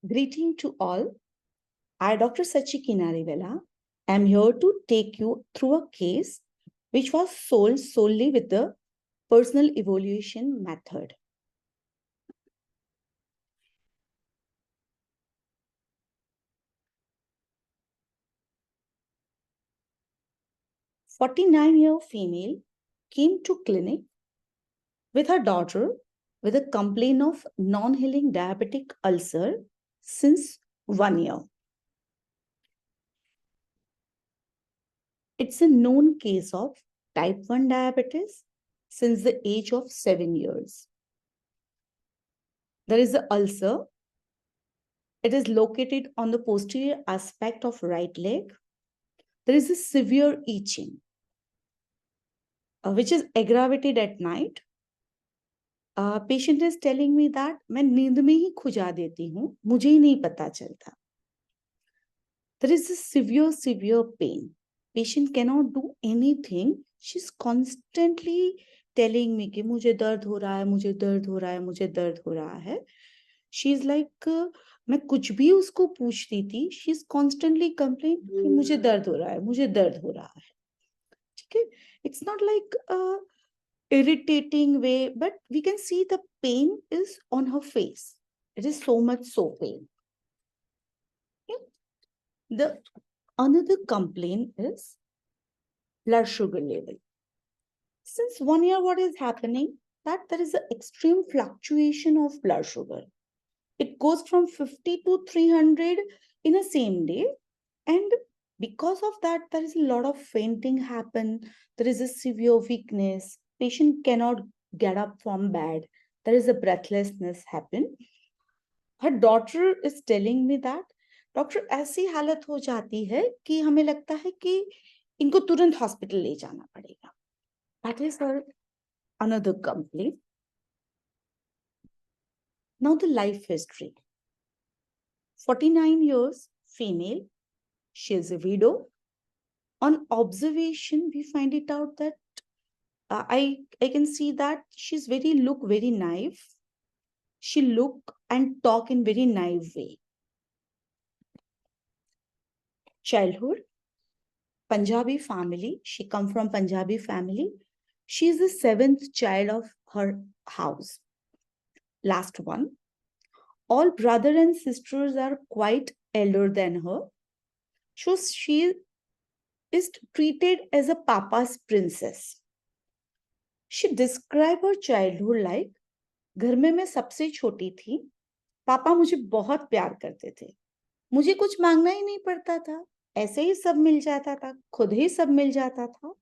Greeting to all. I, Dr. Sachi Kinariwala, am here to take you through a case which was solved solely with the personal evaluation method. A 49-year female came to clinic with her daughter with a complaint of non-healing diabetic ulcer since 1 year. It's a known case of type 1 diabetes since the age of 7 years. There is an ulcer. It is located on the posterior aspect of right leg. There is a severe itching, which is aggravated at night. Patient is telling me that मैं नींद में ही खुजा देती हूँ, मुझे ही नहीं पता चलता. There is a severe pain. Patient cannot do anything. She's constantly telling me कि मुझे दर्द हो रहा है, मुझे दर्द हो रहा है, मुझे दर्द हो रहा है. She's like मैं कुछ भी उसको पूछती थी, she's constantly complaining कि मुझे दर्द हो रहा है, मुझे दर्द हो रहा है. ठीक है? It's not like a irritating way, but we can see the pain is on her face. It is so much so pain. The another complaint is blood sugar level. Since 1 year, what is happening? That there is an extreme fluctuation of blood sugar. It goes from 50 to 300 in a same day. And because of that, there is a lot of fainting happen. There is a severe weakness. Patient cannot get up from bed. There is a breathlessness happen. Her daughter is telling me that doctor ऐसी हालत हो जाती है कि हमें लगता है कि इनको तुरंत हॉस्पिटल ले जाना पड़ेगा. That is her another complaint. Now the life history. 49 years, female. She is a widow. On observation, we find it out that I can see that she's look very naive. She look and talk in very naive way. Childhood, Punjabi family. She come from Punjabi family. She is the 7th child of her house. Last one. All brother and sisters are quite elder than her. So she is treated as a papa's princess. She described her childhood like, घर में मैं सबसे छोटी थी. पापा मुझे बहुत प्यार करते थे. मुझे कुछ मांगना ही नहीं पड़ता था. ऐसे ही सब मिल जाता था. खुद ही सब मिल जाता था.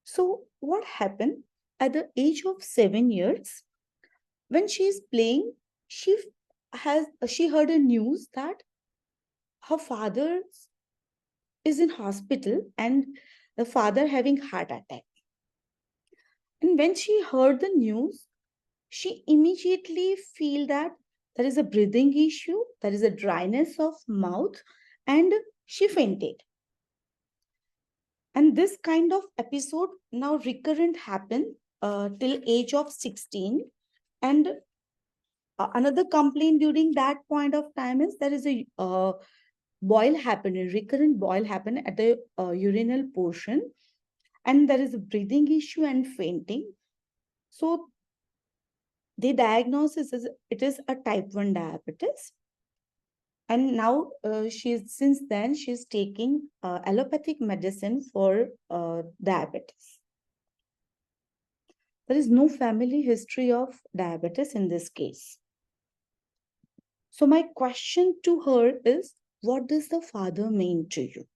So what happened at the age of 7 years, when she is playing, she heard a news that her father is in hospital and the father having heart attack. And when she heard the news, she immediately feel that there is a breathing issue, there is a dryness of mouth, and she fainted. And this kind of episode now recurrent happen till age of 16. And another complaint during that point of time is there is a boil happen, a recurrent boil happen at the urinal portion, and there is a breathing issue and fainting. So the diagnosis is it is a type 1 diabetes. And now since then she's taking allopathic medicine for diabetes. There is no family history of diabetes in this case. So my question to her is, what does the father mean to you?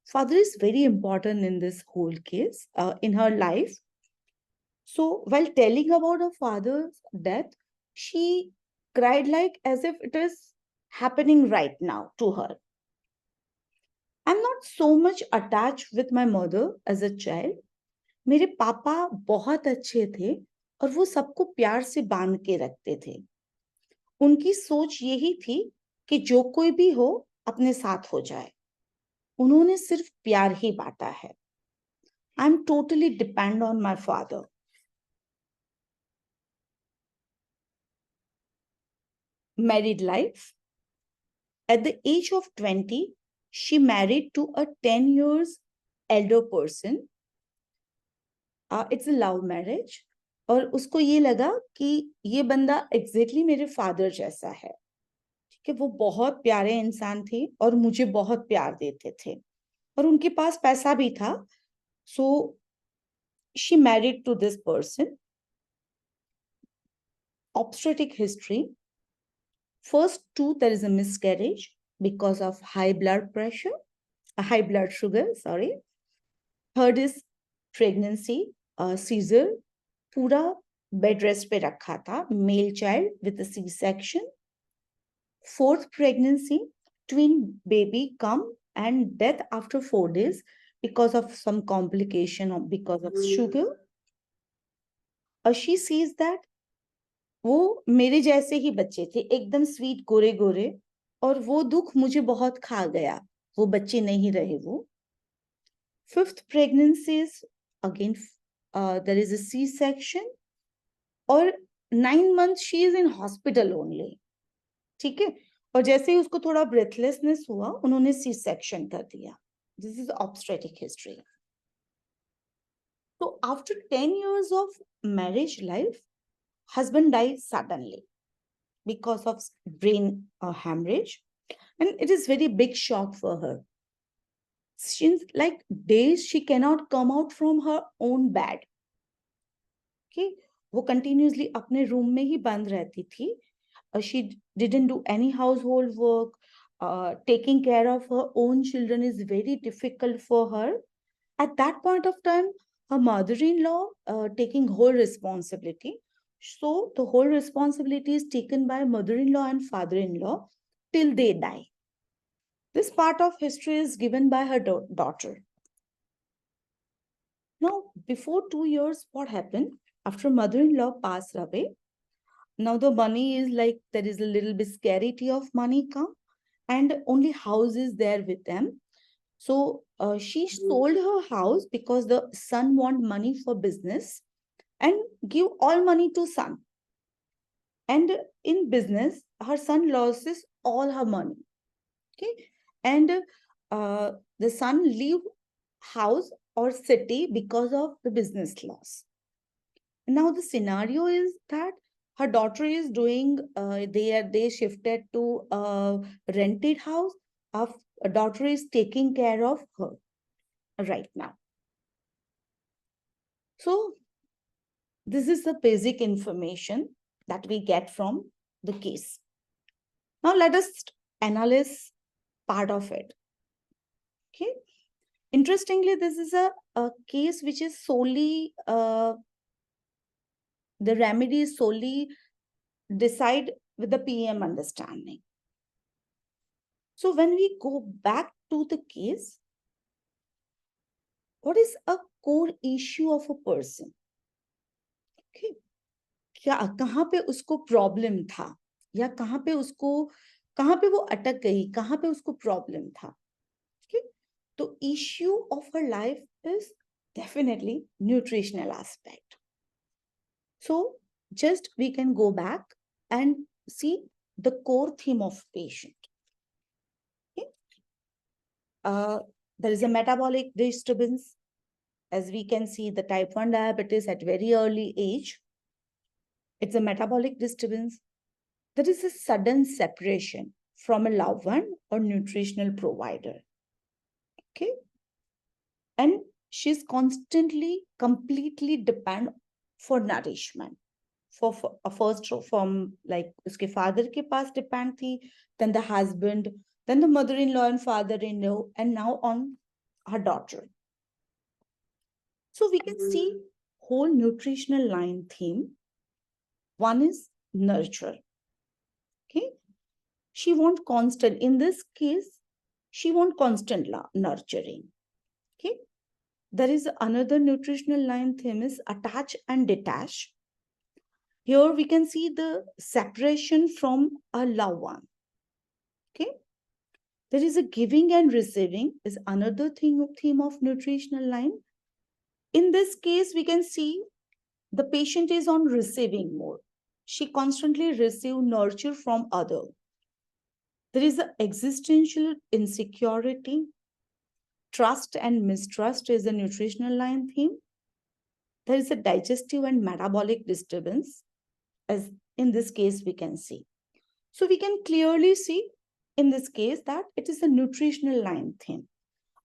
Father is very important in this whole case, in her life. So while telling about her father's death, she cried like as if it is happening right now to her. I'm not so much attached with my mother as a child. मेरे पापा बहुत अच्छे थे और वो सबको प्यार से बांध के रखते थे. उनकी सोच यही थी कि जो कोई भी हो अपने साथ हो जाए. उन्होंने सिर्फ प्यार ही बांटा है. I'm totally depend on my father. married life. At the age of 20, she married to a 10 years elder person. It's a love marriage. और उसको ये लगा कि ये बंदा एग्जैक्टली मेरे फादर जैसा है, ठीक है, वो बहुत प्यारे इंसान थे और मुझे बहुत प्यार देते थे और उनके पास पैसा भी था. So she married to this person. Obstetric history. First two, there is a miscarriage because of high blood pressure, high blood sugar, sorry. Third is pregnancy, Caesar, पूरा bed rest पे रखा था, male child with a C-section. Fourth pregnancy, twin baby come and death after 4 days because of some complication or because of sugar. She sees that वो मेरे जैसे ही बच्चे थे, एकदम स्वीट गोरे गोरे, और वो दुख मुझे बहुत खा गया, वो बच्चे नहीं रहे वो. Fifth pregnancy is again there is a C-section और 9 months she is in hospital only, ठीक है. और जैसे ही उसको थोड़ा ब्रेथलेसनेस हुआ, उन्होंने C-section कर दिया. This is obstetric history. So after 10 years of marriage life, husband died suddenly because of brain hemorrhage, and it is very big shock for her. Since like days she cannot come out from her own bed. Okay, वो continuously अपने room में ही बंद रहती थी. She didn't do any household work. Taking care of her own children is very difficult for her. At that point of time, her mother-in-law taking whole responsibility. So the whole responsibility is taken by mother-in-law and father-in-law till they die. This part of history is given by her daughter. Now, before 2 years, what happened? After mother-in-law passed away, now the money is like, there is a little bit scarcity of money come, and only house is there with them. So she sold her house because the son want money for business and give all money to son. And in business, her son loses all her money. Okay, and the son leave house or city because of the business loss. Now the scenario is that her daughter is doing, they shifted to a rented house. A daughter is taking care of her right now. So this is the basic information that we get from the case. Now let us analyze part of it. Okay. Interestingly, this is a case which is solely, the remedy is solely decide with the PEM understanding. So when we go back to the case, what is a core issue of a person? Okay, क्या कहाँ पे उसको problem था, या कहाँ पे वो अटक गई, कहाँ पे उसको प्रॉब्लम था. Okay, तो issue of her life is definitely nutritional aspect. So just we can go back and see the core theme of patient. Okay. There is a metabolic disturbance. As we can see, the type 1 diabetes at very early age. It's a metabolic disturbance. There is a sudden separation from a loved one or nutritional provider. Okay. And she's constantly, completely depend for nourishment. For first from like uske father ke paas depend thi, then the husband, then the mother-in-law and father-in-law, and now on her daughter. So we can see whole nutritional line theme. One is nurture. Okay, she wants constant. In this case, she wants constant nurturing. Okay, there is another nutritional line theme is attach and detach. Here we can see the separation from a loved one. Okay, there is a giving and receiving is another theme of nutritional line. In this case, we can see the patient is on receiving mode. She constantly received nurture from other. There is an existential insecurity. Trust and mistrust is a nutritional line theme. There is a digestive and metabolic disturbance, as in this case we can see. So we can clearly see in this case that it is a nutritional line theme.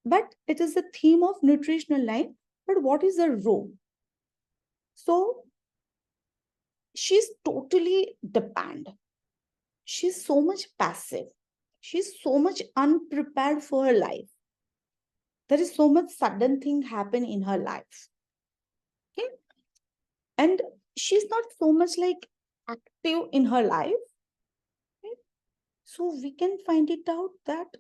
But it is a theme of nutritional line. But what is the role? So she's totally dependent. She's so much passive. She's so much unprepared for her life. There is so much sudden thing happen in her life. Okay? And she's not so much like active in her life. Okay? So we can find it out that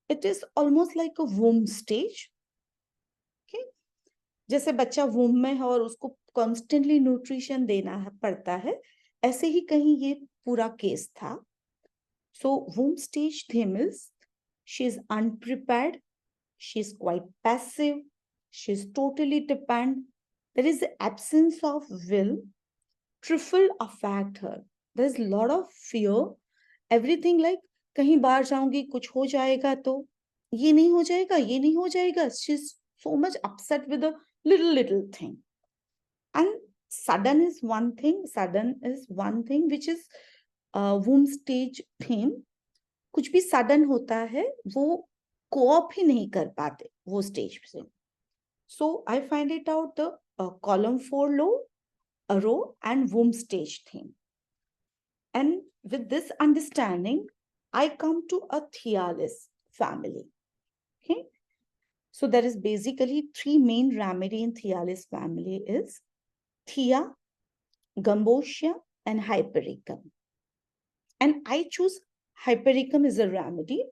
it is almost like a womb stage. Okay? जैसे बच्चा वूम में है और उसको constantly nutrition देना पड़ता है, ऐसे ही कहीं ये पूरा केस था. So womb stage theme is she is unprepared, she is quite passive, she is totally dependent. There is the absence of will, triple affect her. There is a lot of fear. Everything like कहीं बाहर जाऊंगी कुछ हो जाएगा तो ये नहीं हो जाएगा, ये नहीं हो जाएगा. She's so much upset with a little thing. And sudden is one thing which is womb stage theme. कुछ भी sudden होता है वो co-op ही नहीं कर पाते वो stage से. So I find it out the column 4 row and womb stage theme. And with this understanding, I come to a Thialis family. Okay. So there is basically 3 main remedy in Thialis family is Thea, Gambosia, and Hypericum. And I choose Hypericum as a remedy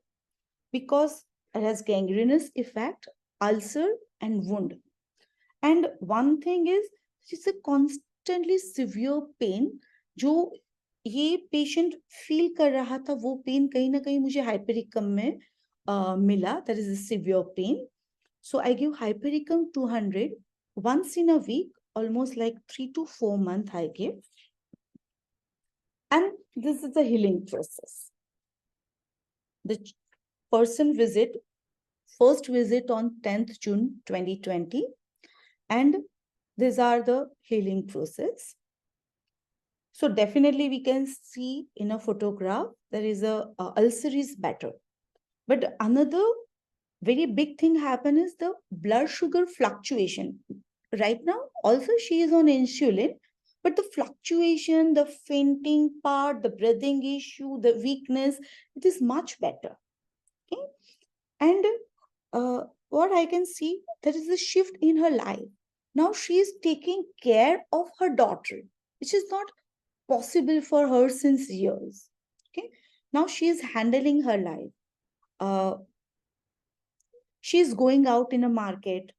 because it has gangrenous effect, ulcer, and wound. And one thing is, it's a constantly severe pain. जो ये patient feel कर रहा था, वो pain कहीं ना कहीं मुझे Hypericum में मिला. That is a severe pain. So I give Hypericum 200 once in a week, almost like 3 to 4 months I give. And this is the healing process. The person first visit on 10th June 2020. And these are the healing process. So definitely we can see in a photograph, there is a ulcer is better. But another very big thing happen is the blood sugar fluctuation. Right now, also she is on insulin, but the fluctuation, the fainting part, the breathing issue, the weakness, it is much better. Okay? And what I can see, there is a shift in her life. Now she is taking care of her daughter, which is not possible for her since years. Okay? Now she is handling her life. She is going out in a market.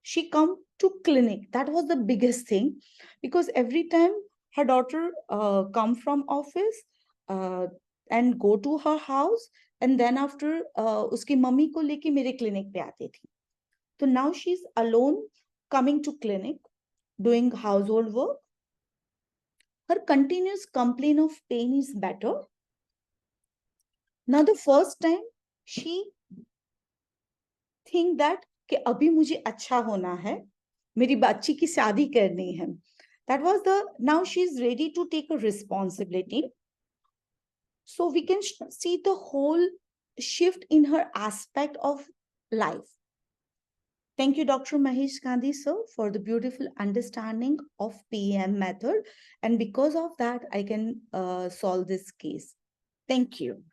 She come to clinic. That was the biggest thing, because every time her daughter come from office and go to her house, and then after उसकी mummy को लेके मेरे clinic पे आती थी. So now she's alone coming to clinic, doing household work. Her continuous complaint of pain is better. Now the first time she think that कि अभी मुझे अच्छा होना है, मेरी बच्ची की शादी करनी है. That was now she is ready to take a responsibility. So we can see the whole shift in her aspect of life. Thank you, Dr. Mahesh Gandhi, sir, for the beautiful understanding of PEM method. And because of that, I can solve this case. Thank you.